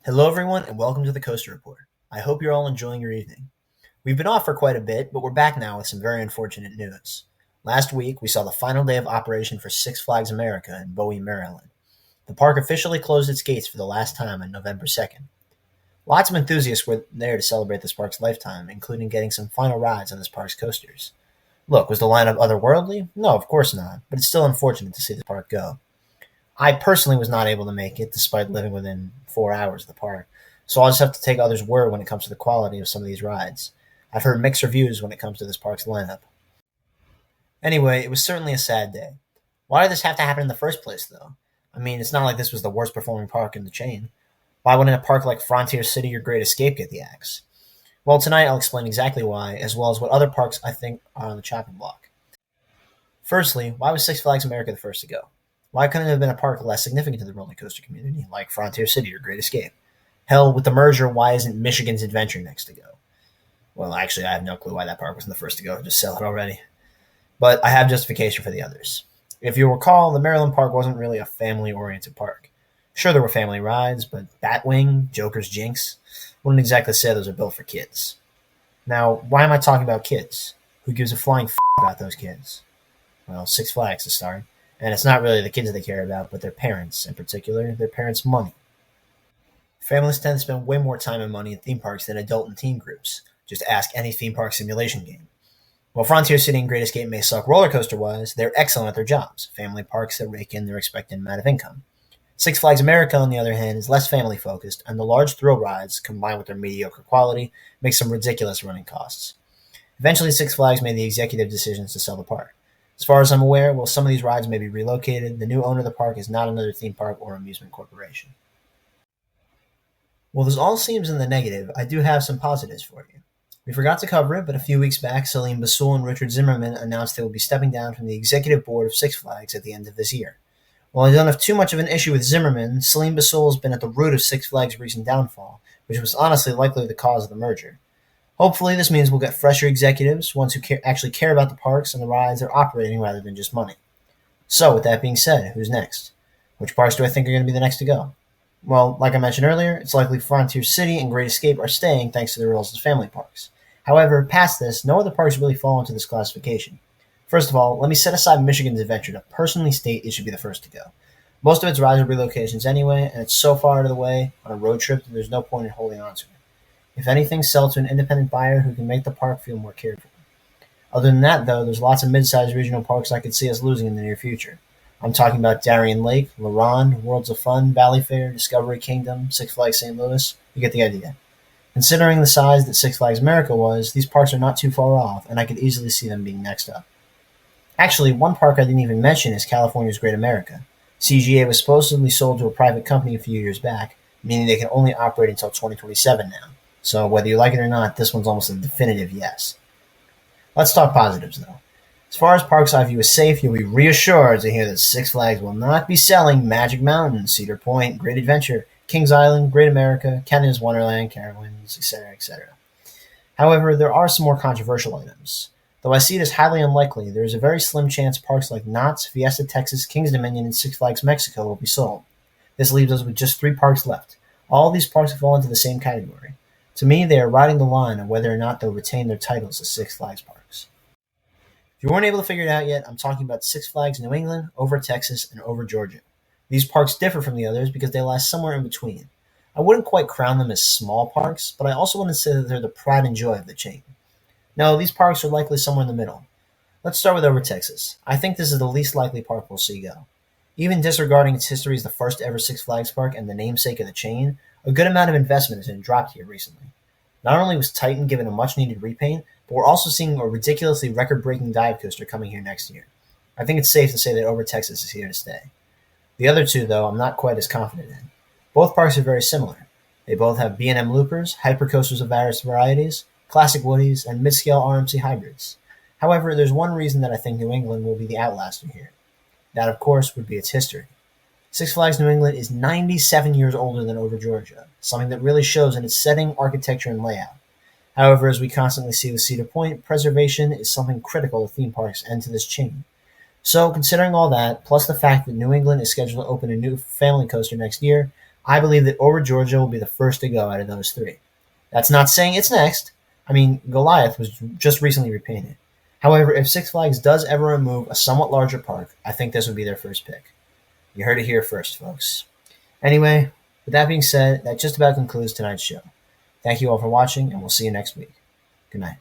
Hello, everyone, and welcome to the Coaster Report. I hope you're all enjoying your evening. We've been off for quite a bit, but we're back now with some very unfortunate news. Last week, we saw the final day of operation for Six Flags America in Bowie, Maryland. The park officially closed its gates for the last time on November 2nd. Lots of enthusiasts were there to celebrate this park's lifetime, including getting some final rides on this park's coasters. Look, was the lineup otherworldly? No, of course not, but it's still unfortunate to see the park go. I personally was not able to make it, despite living within 4 hours of the park, so I'll just have to take others' word when it comes to the quality of some of these rides. I've heard mixed reviews when it comes to this park's lineup. Anyway, it was certainly a sad day. Why did this have to happen in the first place, though? I mean, it's not like this was the worst performing park in the chain. Why wouldn't a park like Frontier City or Great Escape get the axe? Well, tonight I'll explain exactly why, as well as what other parks I think are on the chopping block. Firstly, why was Six Flags America the first to go? Why couldn't it have been a park less significant to the roller coaster community, like Frontier City or Great Escape? Hell, with the merger, why isn't Michigan's Adventure next to go? Well, actually, I have no clue why that park wasn't the first to go. Just sell it already. But I have justification for the others. If you'll recall, the Maryland park wasn't really a family-oriented park. Sure, there were family rides, but Batwing, Joker's Jinx, wouldn't exactly say those are built for kids. Now, why am I talking about kids? Who gives a flying about those kids? Well, Six Flags to start. And it's not really the kids they care about, but their parents, in particular, their parents' money. Families tend to spend way more time and money in theme parks than adult and teen groups. Just ask any theme park simulation game. While Frontier City and Great Escape may suck roller coaster-wise, they're excellent at their jobs, family parks that rake in their expected amount of income. Six Flags America, on the other hand, is less family-focused, and the large thrill rides, combined with their mediocre quality, make some ridiculous running costs. Eventually, Six Flags made the executive decisions to sell the park. As far as I'm aware, while some of these rides may be relocated, the new owner of the park is not another theme park or amusement corporation. While this all seems in the negative, I do have some positives for you. We forgot to cover it, but a few weeks back, Salim Basul and Richard Zimmerman announced they will be stepping down from the executive board of Six Flags at the end of this year. While I don't have too much of an issue with Zimmerman, Salim Basul has been at the root of Six Flags' recent downfall, which was honestly likely the cause of the merger. Hopefully, this means we'll get fresher executives, ones who actually care about the parks and the rides they're operating rather than just money. So, with that being said, who's next? Which parks do I think are going to be the next to go? Well, like I mentioned earlier, it's likely Frontier City and Great Escape are staying thanks to their roles as family parks. However, past this, no other parks really fall into this classification. First of all, let me set aside Michigan's Adventure to personally state it should be the first to go. Most of its rides are relocations anyway, and it's so far out of the way on a road trip that there's no point in holding on to it. If anything, sell to an independent buyer who can make the park feel more cared for. Other than that, though, there's lots of mid-sized regional parks I could see us losing in the near future. I'm talking about Darien Lake, La Ronde, Worlds of Fun, Valley Fair, Discovery Kingdom, Six Flags St. Louis. You get the idea. Considering the size that Six Flags America was, these parks are not too far off, and I could easily see them being next up. Actually, one park I didn't even mention is California's Great America. CGA was supposedly sold to a private company a few years back, meaning they can only operate until 2027 now. So whether you like it or not, this one's almost a definitive yes. Let's talk positives, though. As far as parks I view as safe, you'll be reassured to hear that Six Flags will not be selling Magic Mountain, Cedar Point, Great Adventure, Kings Island, Great America, Canada's Wonderland, Carowinds, etc., etc. However, there are some more controversial items. Though I see it as highly unlikely, there is a very slim chance parks like Knott's, Fiesta Texas, Kings Dominion, and Six Flags Mexico will be sold. This leaves us with just 3 parks left. All these parks fall into the same category. To me, they are riding the line of whether or not they'll retain their titles as Six Flags parks. If you weren't able to figure it out yet, I'm talking about Six Flags New England, over Texas, and over Georgia. These parks differ from the others because they lie somewhere in between. I wouldn't quite crown them as small parks, but I also wouldn't say that they're the pride and joy of the chain. No, these parks are likely somewhere in the middle. Let's start with over Texas. I think this is the least likely park we'll see go. Even disregarding its history as the first ever Six Flags park and the namesake of the chain, a good amount of investment has been dropped here recently. Not only was Titan given a much-needed repaint, but we're also seeing a ridiculously record-breaking dive coaster coming here next year. I think it's safe to say that Over Texas is here to stay. The other two, though, I'm not quite as confident in. Both parks are very similar. They both have B&M loopers, hypercoasters of various varieties, classic woodies, and mid-scale RMC hybrids. However, there's one reason that I think New England will be the outlaster here. That, of course, would be its history. Six Flags New England is 97 years older than Over Georgia, something that really shows in its setting, architecture, and layout. However, as we constantly see with Cedar Point, preservation is something critical to theme parks and to this chain. So, considering all that, plus the fact that New England is scheduled to open a new family coaster next year, I believe that Over Georgia will be the first to go out of those three. That's not saying it's next. I mean, Goliath was just recently repainted. However, if Six Flags does ever remove a somewhat larger park, I think this would be their first pick. You heard it here first, folks. Anyway, with that being said, that just about concludes tonight's show. Thank you all for watching, and we'll see you next week. Good night.